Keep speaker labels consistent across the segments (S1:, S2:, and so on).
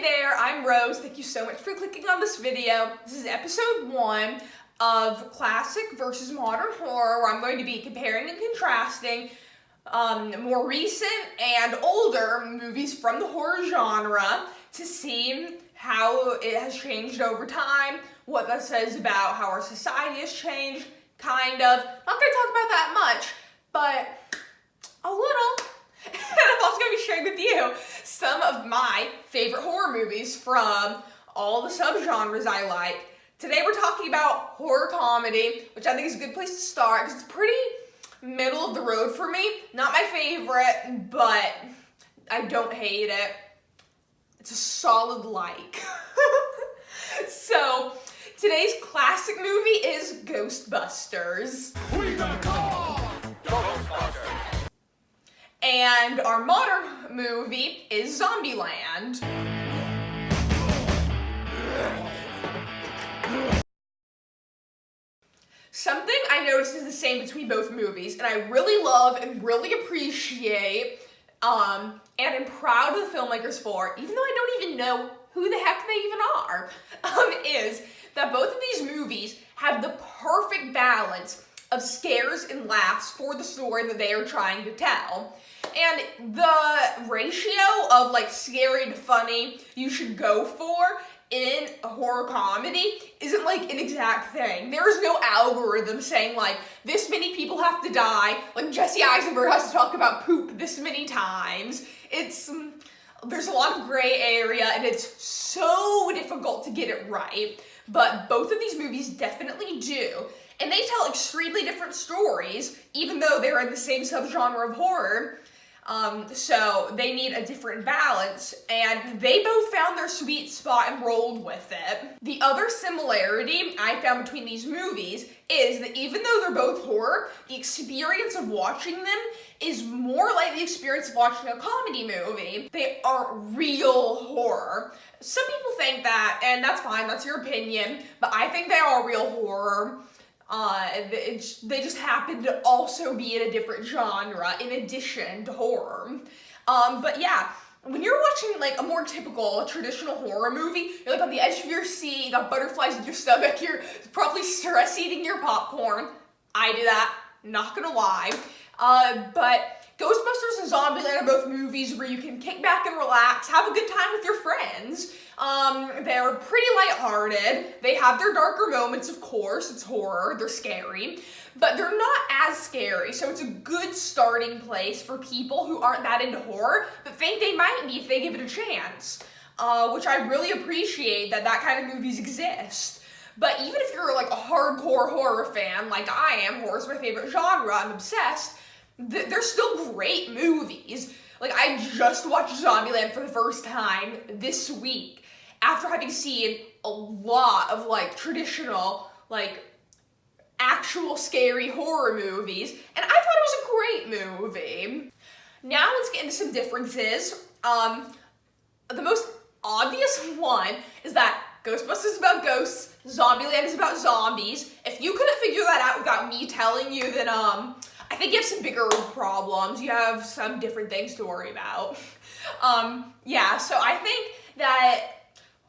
S1: there, I'm Rose. Thank you so much for clicking on this video. This is episode 1 of classic versus modern horror, where I'm going to be comparing and contrasting more recent and older movies from the horror genre to see how it has changed over time, what that says about how our society has changed, kind of. Not going to talk about that much, but a little. And I'm also going to be sharing with you some of my favorite horror movies from all the subgenres I like. Today we're talking about horror comedy, which I think is a good place to start because it's pretty middle of the road for me. Not my favorite, but I don't hate it. It's a solid like. So today's classic movie is Ghostbusters.
S2: We got call Ghostbusters.
S1: And our modern movie is Zombieland. Something I noticed is the same between both movies, and I really love and really appreciate, and am proud of the filmmakers for, even though I don't even know who the heck they even are, is that both of these movies have the perfect balance of scares and laughs for the story that they are trying to tell. And the ratio of like scary to funny you should go for in a horror comedy isn't like an exact thing. There is no algorithm saying like this many people have to die, like Jesse Eisenberg has to talk about poop this many times. It's there's a lot of gray area and it's so difficult to get it right, but both of these movies definitely do. And they tell extremely different stories, even though they're in the same subgenre of horror. So they need a different balance, and they both found their sweet spot and rolled with it. The other similarity I found between these movies is that even though they're both horror, the experience of watching them is more like the experience of watching a comedy movie. They are real horror. Some people think that, and that's fine, that's your opinion, but I think they are real horror. They just happen to also be in a different genre in addition to horror. But yeah, when you're watching like a more typical traditional horror movie, you're like on the edge of your seat, you got butterflies in your stomach, you're probably stress eating your popcorn. I do that, not gonna lie. But Ghostbusters and Zombieland are both movies where you can kick back and relax, have a good time with your friends. They're pretty lighthearted. They have their darker moments, of course. It's horror, they're scary, but they're not as scary. So it's a good starting place for people who aren't that into horror, but think they might be if they give it a chance. Which I really appreciate that kind of movies exist. But even if you're like a hardcore horror fan, like I am, horror's my favorite genre, I'm obsessed, they're still great movies. Like, I just watched Zombieland for the first time this week after having seen a lot of, like, traditional, like, actual scary horror movies, and I thought it was a great movie. Now let's get into some differences. The most obvious one is that Ghostbusters is about ghosts, Zombieland is about zombies. If you couldn't figure that out without me telling you, then, I think you have some bigger problems. You have some different things to worry about. Yeah, so I think that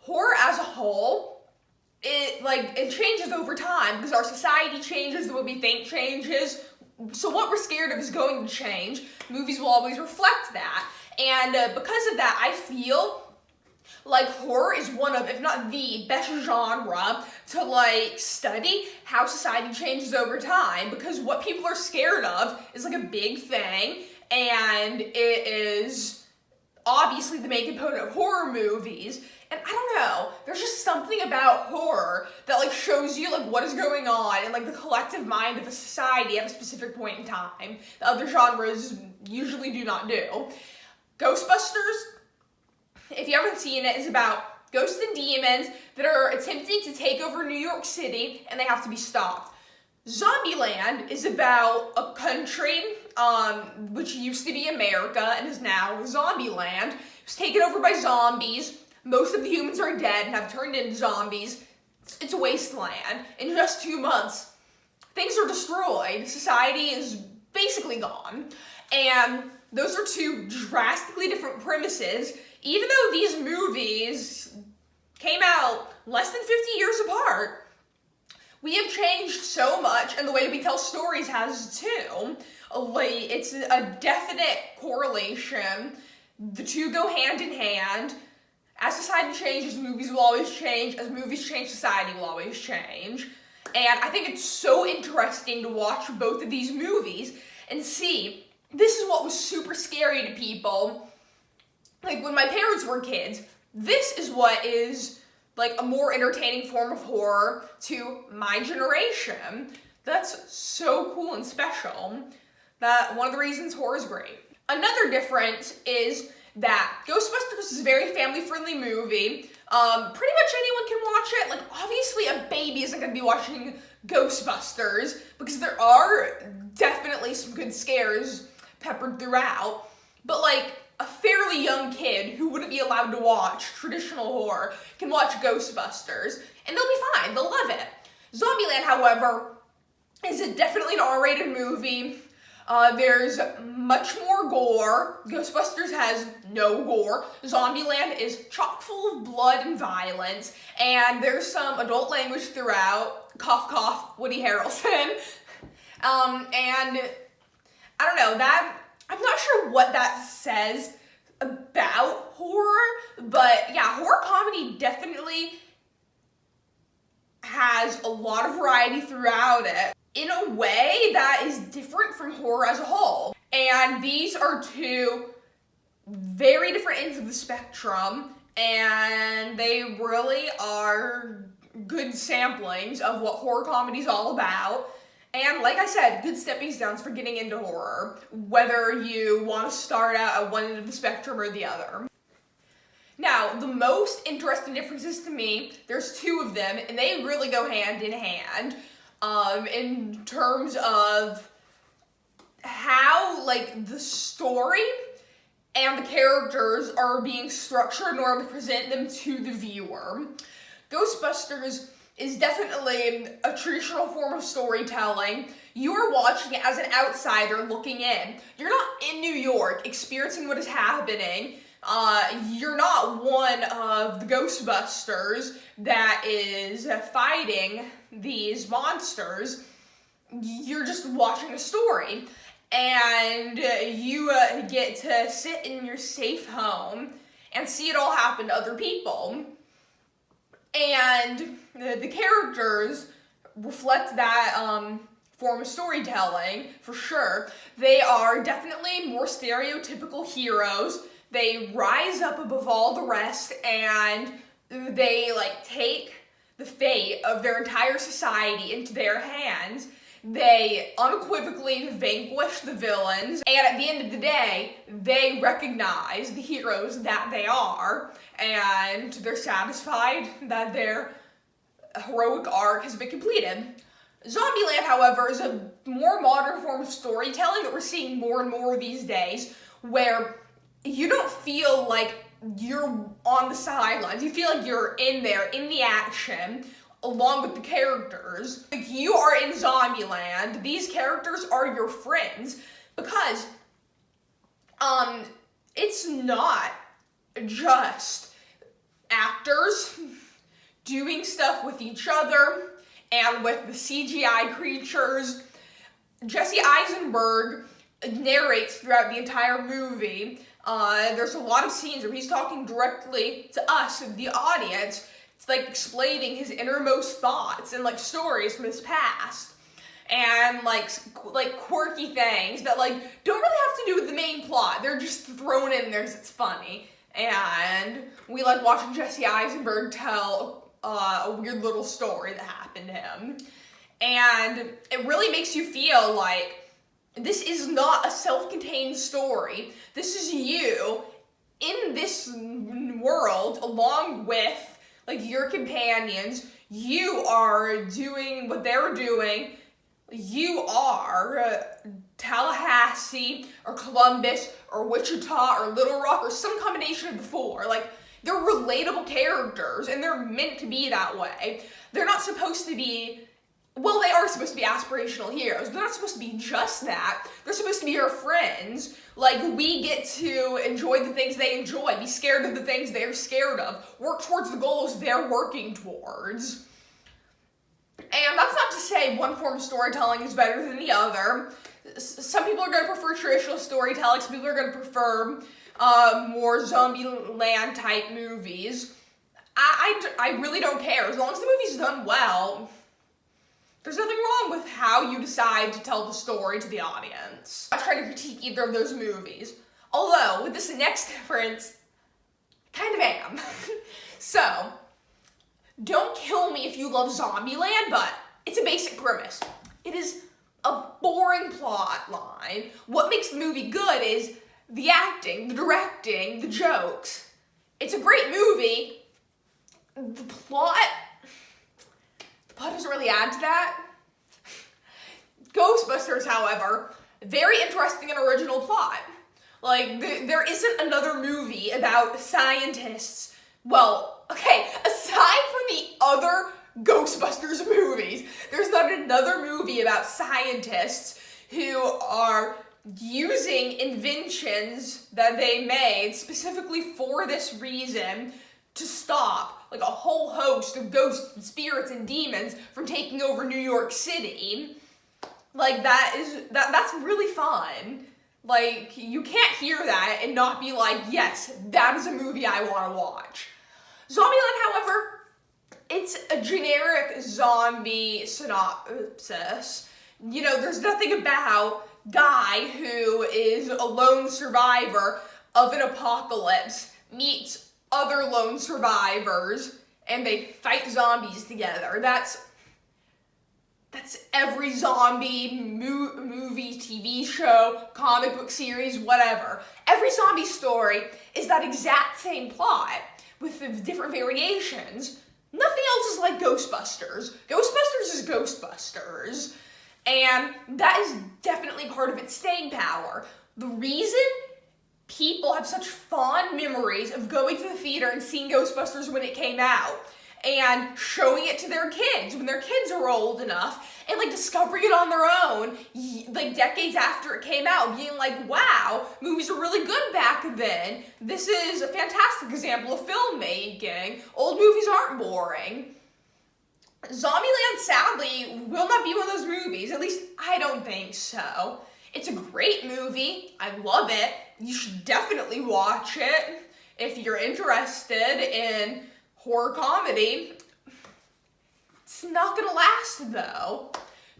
S1: horror as a whole, it changes over time because our society changes, the way we think changes. So what we're scared of is going to change. Movies will always reflect that. And because of that, I feel like horror is one of, if not the best genre to like study how society changes over time, because what people are scared of is like a big thing, and it is obviously the main component of horror movies. And I don't know, there's just something about horror that like shows you like what is going on in like the collective mind of a society at a specific point in time that other genres usually do not do. Ghostbusters, if you haven't seen it, is about ghosts and demons that are attempting to take over New York City, and they have to be stopped. Zombieland is about a country, which used to be America and is now Zombieland. It was taken over by zombies. Most of the humans are dead and have turned into zombies. It's a wasteland. In just 2 months, things are destroyed. Society is basically gone. And those are two drastically different premises, even though these movies came out less than 50 years apart, we have changed so much, and the way we tell stories has too. Like, it's a definite correlation. The two go hand in hand. As society changes, movies will always change. As movies change, society will always change. And I think it's so interesting to watch both of these movies and see, this is what was super scary to people. Like, when my parents were kids, this is what is like a more entertaining form of horror to my generation. That's so cool and special. That one of the reasons horror is great. Another difference is that Ghostbusters is a very family-friendly movie. Pretty much anyone can watch it. Like, obviously a baby isn't gonna be watching Ghostbusters because there are definitely some good scares peppered throughout. But like, a fairly young kid who wouldn't be allowed to watch traditional horror can watch Ghostbusters, and they'll be fine, they'll love it. Zombieland, however, is definitely an R-rated movie. There's much more gore. Ghostbusters has no gore. Zombieland is chock full of blood and violence, and there's some adult language throughout. Cough, cough, Woody Harrelson. And I don't know, that, I'm not sure what that says about horror, but yeah, horror comedy definitely has a lot of variety throughout it in a way that is different from horror as a whole. And these are two very different ends of the spectrum, and they really are good samplings of what horror comedy is all about. And like I said, good stepping stones for getting into horror, whether you want to start out at one end of the spectrum or the other. Now, the most interesting differences to me, there's two of them, and they really go hand in hand, in terms of how, like, the story and the characters are being structured in order to present them to the viewer. Ghostbusters is definitely a traditional form of storytelling. You are watching it as an outsider looking in. You're not in New York experiencing what is happening. You're not one of the Ghostbusters that is fighting these monsters. You're just watching a story. And you get to sit in your safe home and see it all happen to other people. And the characters reflect that form of storytelling, for sure. They are definitely more stereotypical heroes. They rise up above all the rest, and they, like, take the fate of their entire society into their hands. They unequivocally vanquish the villains, and at the end of the day, they recognize the heroes that they are, and they're satisfied that their heroic arc has been completed. Zombieland, however, is a more modern form of storytelling that we're seeing more and more these days, where you don't feel like you're on the sidelines. You feel like you're in there, in the action, along with the characters. Like, you are in Zombieland. These characters are your friends, because it's not just actors doing stuff with each other and with the CGI creatures. Jesse Eisenberg narrates throughout the entire movie. There's a lot of scenes where he's talking directly to us, the audience. It's like explaining his innermost thoughts and like stories from his past. And like quirky things that like don't really have to do with the main plot. They're just thrown in there because it's funny. And we like watching Jesse Eisenberg tell a weird little story that happened to him. And it really makes you feel like this is not a self-contained story. This is you in this world along with like your companions. You are doing what they're doing. You are Tallahassee or Columbus or Wichita or Little Rock or some combination of the four. Like, they're relatable characters and they're meant to be that way. They're not supposed to be well, they are supposed to be aspirational heroes, but they're not supposed to be just that. They're supposed to be our friends. Like, we get to enjoy the things they enjoy, be scared of the things they're scared of, work towards the goals they're working towards. And that's not to say one form of storytelling is better than the other. Some people are going to prefer traditional storytelling, some people are going to prefer more Zombieland type movies. I really don't care. As long as the movie's done well, there's nothing wrong with how you decide to tell the story to the audience. I'm not trying to critique either of those movies. Although, with this next difference, kind of am. So, don't kill me if you love Zombieland, but it's a basic premise. It is a boring plot line. What makes the movie good is the acting, the directing, the jokes. It's a great movie. The plot doesn't really add to that. Ghostbusters, however, very interesting and original plot. Like, there isn't another movie about scientists. Well, okay, aside from the other Ghostbusters movies, there's not another movie about scientists who are using inventions that they made specifically for this reason to stop like a whole host of ghosts and spirits and demons from taking over New York City. Like, that's really fun. Like, you can't hear that and not be like, yes, that is a movie I want to watch. Zombieland, however, it's a generic zombie synopsis. You know, there's nothing about Guy, who is a lone survivor of an apocalypse, meets other lone survivors, and they fight zombies together. That's every zombie movie, TV show, comic book series, whatever. Every zombie story is that exact same plot with the different variations. Nothing else is like Ghostbusters. Ghostbusters is Ghostbusters. And that is definitely part of its staying power. The reason people have such fond memories of going to the theater and seeing Ghostbusters when it came out and showing it to their kids when their kids are old enough and like discovering it on their own like decades after it came out, being like, wow, movies were really good back then. This is a fantastic example of filmmaking. Old movies aren't boring. Zombieland, sadly, will not be one of those movies. At least, I don't think so. It's a great movie. I love it. You should definitely watch it if you're interested in horror comedy. It's not gonna last, though.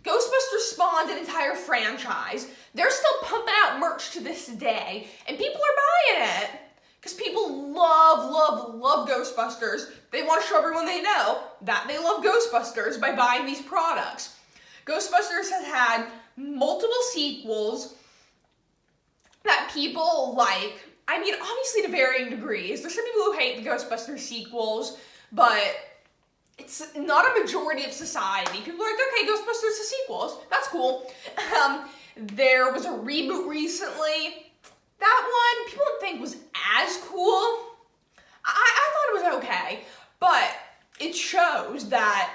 S1: Ghostbusters spawned an entire franchise. They're still pumping out merch to this day, and people are buying it. Because people love Ghostbusters. They want to show everyone they know that they love Ghostbusters by buying these products. Ghostbusters has had multiple sequels that people like. I mean, obviously to varying degrees. There's some people who hate the Ghostbusters sequels, but it's not a majority of society. People are like, okay, Ghostbusters has sequels. That's cool. There was a reboot recently. That one, people don't think was as cool. I thought it was okay, but it shows that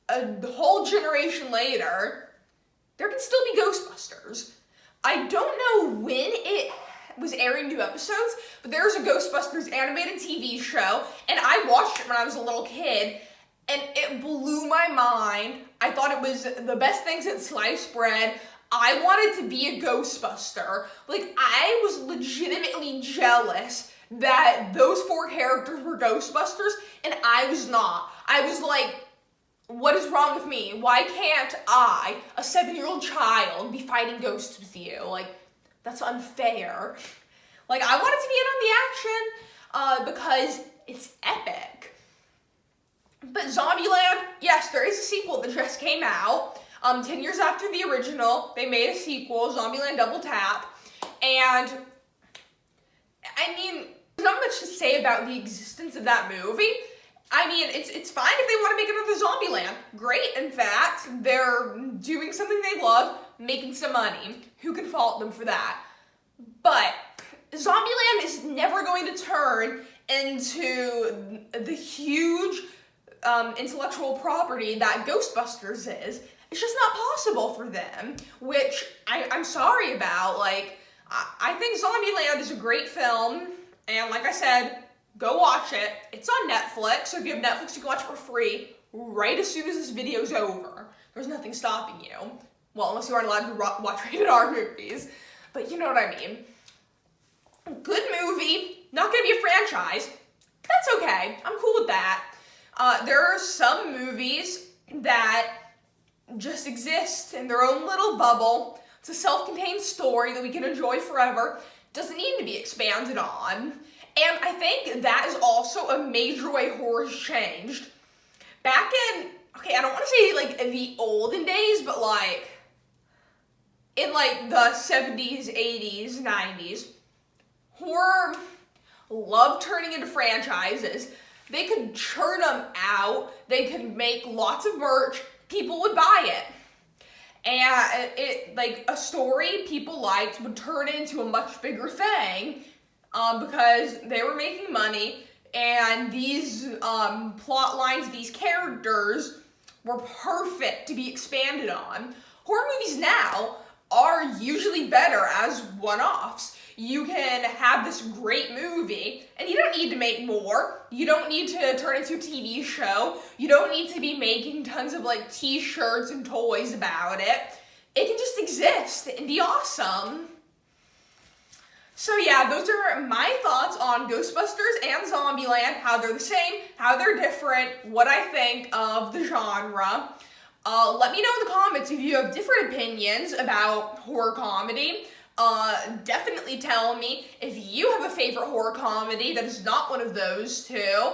S1: a whole generation later, there can still be Ghostbusters. I don't know when it was airing new episodes, but there's a Ghostbusters animated TV show, and I watched it when I was a little kid, and it blew my mind. I thought it was the best thing since sliced bread. I wanted to be a Ghostbuster. Like, I was legitimately jealous that those 4 characters were Ghostbusters, and I was not. I was like, what is wrong with me? Why can't I, a 7-year-old child, be fighting ghosts with you? Like, that's unfair. Like, I wanted to be in on the action because it's epic. But Zombieland, yes, there is a sequel that just came out. 10 years after the original, they made a sequel, Zombieland Double Tap, and I mean, there's not much to say about the existence of that movie. I mean, it's fine if they want to make another Zombieland. Great, in fact, they're doing something they love, making some money. Who can fault them for that? But Zombieland is never going to turn into the huge intellectual property that Ghostbusters is. It's just not possible for them, which I'm sorry about. Like, I think Zombieland is a great film, and like I said, go watch it. It's on Netflix, so if you have Netflix, you can watch it for free right as soon as this video's over. There's nothing stopping you. Well, unless you aren't allowed to watch rated R movies, but you know what I mean. Good movie, not gonna be a franchise. That's okay, I'm cool with that. There are some movies that just exist in their own little bubble. It's a self-contained story that we can enjoy forever. Doesn't need to be expanded on. And I think that is also a major way horror has changed. Back in, okay, I don't want to say like the olden days, but like in like the 70s, 80s, 90s, horror loved turning into franchises. They could churn them out. They could make lots of merch. People would buy it. And it, like, a story people liked would turn into a much bigger thing because they were making money, and these plot lines, these characters were perfect to be expanded on. Horror movies now are usually better as one-offs. You can have this great movie, and you don't need to make more. You don't need to turn it into a TV show. You don't need to be making tons of like t-shirts and toys about it. It can just exist and be awesome. So yeah, those are my thoughts on Ghostbusters and Zombieland, how they're the same, how they're different, what I think of the genre. Let me know in the comments if you have different opinions about horror comedy. Definitely tell me if you have a favorite horror comedy that is not one of those two.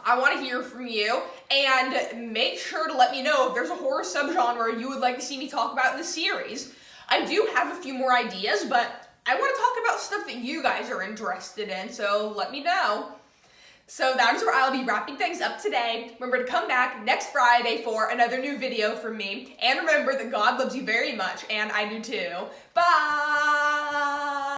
S1: I want to hear from you, and make sure to let me know if there's a horror subgenre you would like to see me talk about in the series. I do have a few more ideas, but I want to talk about stuff that you guys are interested in, so let me know. So that is where I'll be wrapping things up today. Remember to come back next Friday for another new video from me. And remember that God loves you very much, and I do too. Bye!